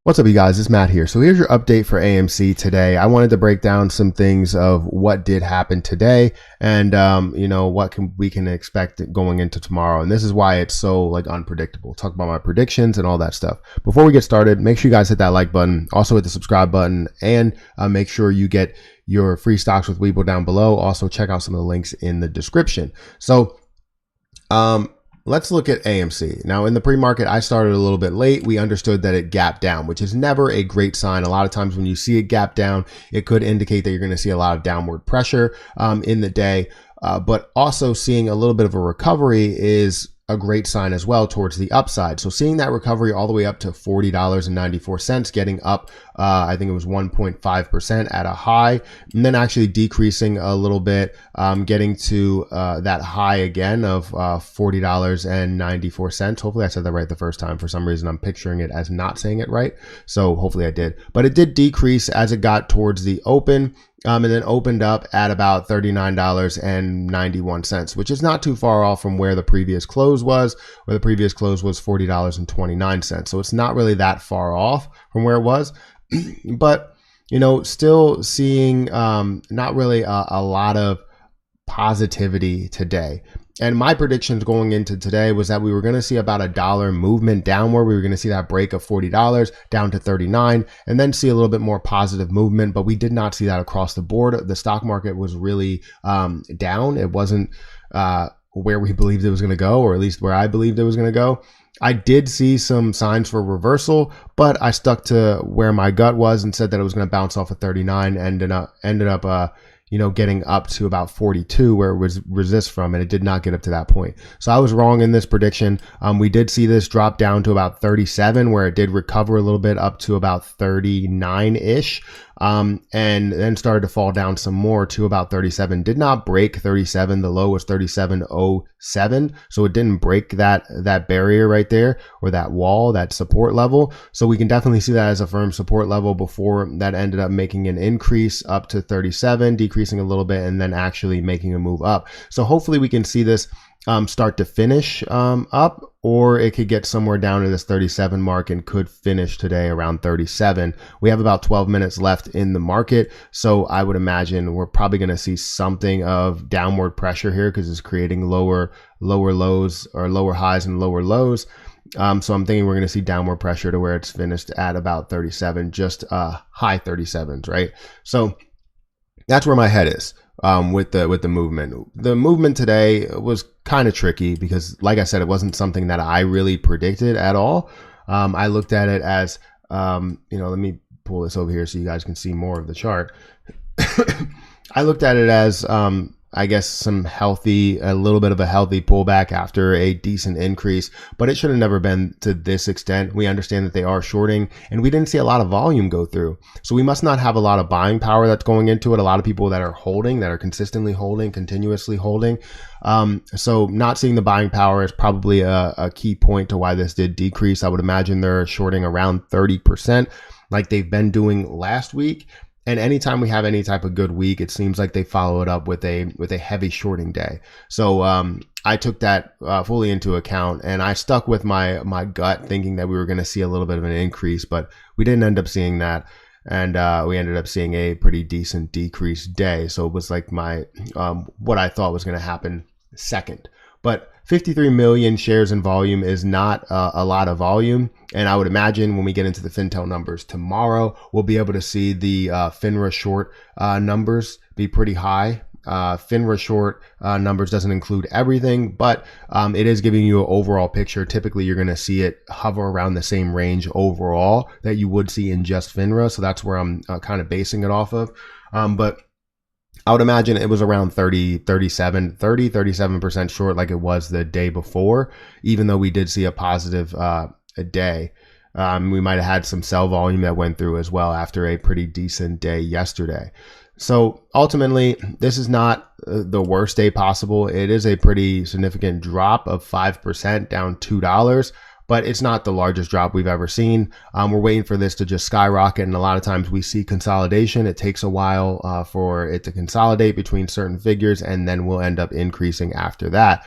What's up, you guys? It's Matt here. So here's your update for AMC today. I wanted to break down some things of what did happen today and, what we can expect going into tomorrow. And this is why it's so unpredictable. Talk about my predictions and all that stuff. Before we get started, make sure you guys hit that like button, also hit the subscribe button, and make sure you get your free stocks with Webull down below. Also check out some of the links in the description. So, let's look at AMC. Now, in the pre-market, I started a little bit late. We understood that it gapped down, which is never a great sign. A lot of times when you see it gap down, it could indicate that you're going to see a lot of downward pressure in the day. But also seeing a little bit of a recovery is a great sign as well towards the upside. So seeing that recovery all the way up to $40.94, getting up, I think it was 1.5% at a high, and then actually decreasing a little bit, getting to that high again of $40.94. Hopefully I said that right the first time. For some reason, I'm picturing it as not saying it right. So hopefully I did. But it did decrease as it got towards the open. And then opened up at about $39.91, which is not too far off from where the previous close was, where the previous close was $40.29. So it's not really that far off from where it was, but, still seeing not really a lot of positivity today. And my predictions going into today was that we were going to see about $1 movement downward. We were going to see that break of $40 down to 39 and then see a little bit more positive movement. But we did not see that across the board. The stock market was really down. It wasn't where we believed it was going to go, or at least where I believed it was going to go. I did see some signs for reversal, but I stuck to where my gut was and said that it was going to bounce off of 39 and ended up getting up to about 42 where it was resist from, and it did not get up to that point. So I was wrong in this prediction. We did see this drop down to about 37 where it did recover a little bit up to about 39-ish. And then started to fall down some more to about 37. Did not break 37. The low was 37.07. So it didn't break that barrier right there, or that wall, that support level. So we can definitely see that as a firm support level before that ended up making an increase up to 37, decreasing a little bit, and then actually making a move up. So hopefully we can see this start to finish up, or it could get somewhere down to this 37 mark and could finish today around 37. We have about 12 minutes left in the market, so I would imagine we're probably going to see something of downward pressure here because it's creating lower lows, or lower highs and lower lows. So I'm thinking we're going to see downward pressure to where it's finished at about 37, just high 37s, right? So that's where my head is. With the movement. The movement today was kind of tricky because, like I said, it wasn't something that I really predicted at all. I looked at it as, let me pull this over here so you guys can see more of the chart. I looked at it as, I guess, a little bit of a healthy pullback after a decent increase, but it should have never been to this extent. We understand that they are shorting, and we didn't see a lot of volume go through. So we must not have a lot of buying power that's going into it. A lot of people that are holding, that are consistently holding, continuously holding. So not seeing the buying power is probably a key point to why this did decrease. I would imagine they're shorting around 30% like they've been doing last week. And anytime we have any type of good week, it seems like they follow it up with a heavy shorting day. So I took that fully into account, and I stuck with my gut, thinking that we were going to see a little bit of an increase, but we didn't end up seeing that, and we ended up seeing a pretty decent decrease day. So it was like my what I thought was going to happen second. But 53 million shares in volume is not a lot of volume. And I would imagine when we get into the FinTel numbers tomorrow, we'll be able to see the FINRA short numbers be pretty high. FINRA short numbers doesn't include everything, but it is giving you an overall picture. Typically, you're going to see it hover around the same range overall that you would see in just FINRA. So that's where I'm kind of basing it off of. But I would imagine it was around 37% short like it was the day before, even though we did see a positive a day. We might have had some sell volume that went through as well after a pretty decent day yesterday. So ultimately, this is not the worst day possible. It is a pretty significant drop of 5%, down $2. But it's not the largest drop we've ever seen. We're waiting for this to just skyrocket, and a lot of times we see consolidation. It takes a while for it to consolidate between certain figures, and then we'll end up increasing after that.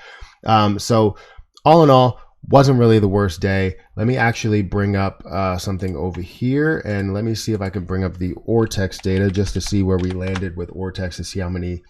So all in all, wasn't really the worst day. Let me actually bring up something over here, and let me see if I can bring up the Ortex data just to see where we landed with Ortex to see how many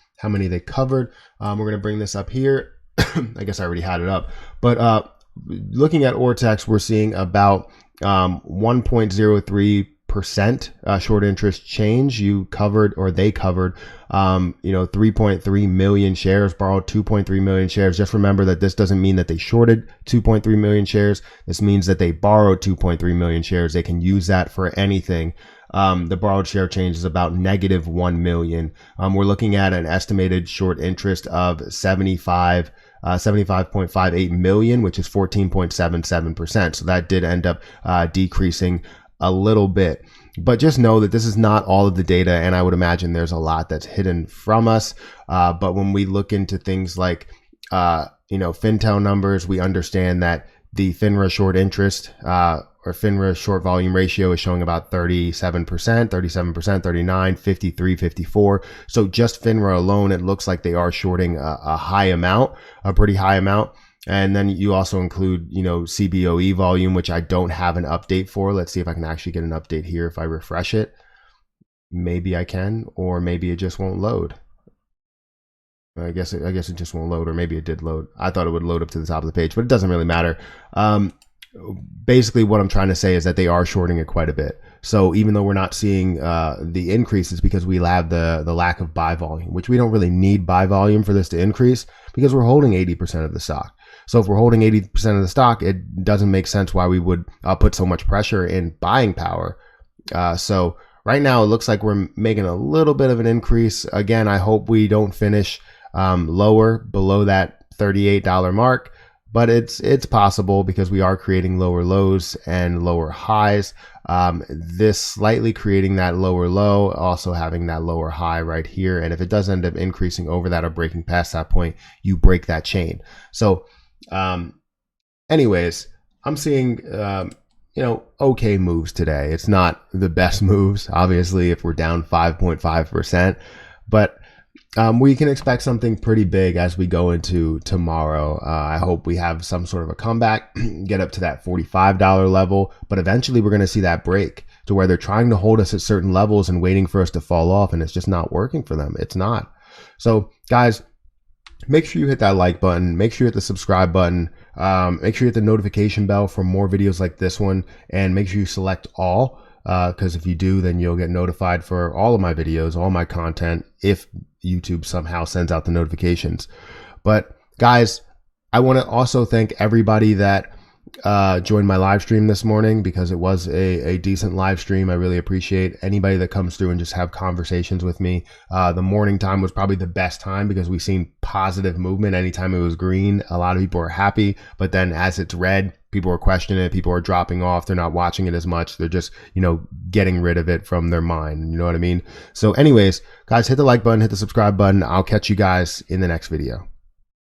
they covered. We're going to bring this up here. I guess I already had it up, but looking at Ortex, we're seeing about 1.03% short interest change. You covered, or they covered, 3.3 million shares, borrowed 2.3 million shares. Just remember that this doesn't mean that they shorted 2.3 million shares. This means that they borrowed 2.3 million shares. They can use that for anything. The borrowed share change is about negative 1 million. We're looking at an estimated short interest of 75.58 million, which is 14.77%. So that did end up decreasing a little bit. But just know that this is not all of the data, and I would imagine there's a lot that's hidden from us. But when we look into things like FinTel numbers, we understand that the FINRA short interest or FINRA short volume ratio is showing about 37%, 39, 53, 54. So just FINRA alone, it looks like they are shorting a high amount, a pretty high amount. And then you also include, CBOE volume, which I don't have an update for. Let's see if I can actually get an update here if I refresh it. Maybe I can, or maybe it just won't load. I guess it just won't load, or maybe it did load. I thought it would load up to the top of the page, but it doesn't really matter. Basically, what I'm trying to say is that they are shorting it quite a bit. So even though we're not seeing the increases, because we have the lack of buy volume, which we don't really need buy volume for this to increase, because we're holding 80% of the stock. So if we're holding 80% of the stock, it doesn't make sense why we would put so much pressure in buying power. So right now, it looks like we're making a little bit of an increase. Again, I hope we don't finish lower below that $38 mark. But it's possible, because we are creating lower lows and lower highs. This slightly creating that lower low, also having that lower high right here. And if it does end up increasing over that or breaking past that point, you break that chain. So anyways, I'm seeing, okay moves today. It's not the best moves, obviously, if we're down 5.5%, but we can expect something pretty big as we go into tomorrow. I hope we have some sort of a comeback, get up to that $45 level, but eventually we're going to see that break to where they're trying to hold us at certain levels and waiting for us to fall off, and it's just not working for them. It's not. So guys, make sure you hit that like button, make sure you hit the subscribe button, make sure you hit the notification bell for more videos like this one, and make sure you select all. Because if you do, then you'll get notified for all of my videos, all my content, if YouTube somehow sends out the notifications. But guys, I want to also thank everybody that joined my live stream this morning, because it was a decent live stream. I really appreciate anybody that comes through and just have conversations with me. The morning time was probably the best time, because we've seen positive movement. Anytime it was green, a lot of people are happy, but then as it's red, people are questioning it. People are dropping off. They're not watching it as much. They're just, getting rid of it from their mind. You know what I mean? So anyways, guys, hit the like button, hit the subscribe button. I'll catch you guys in the next video.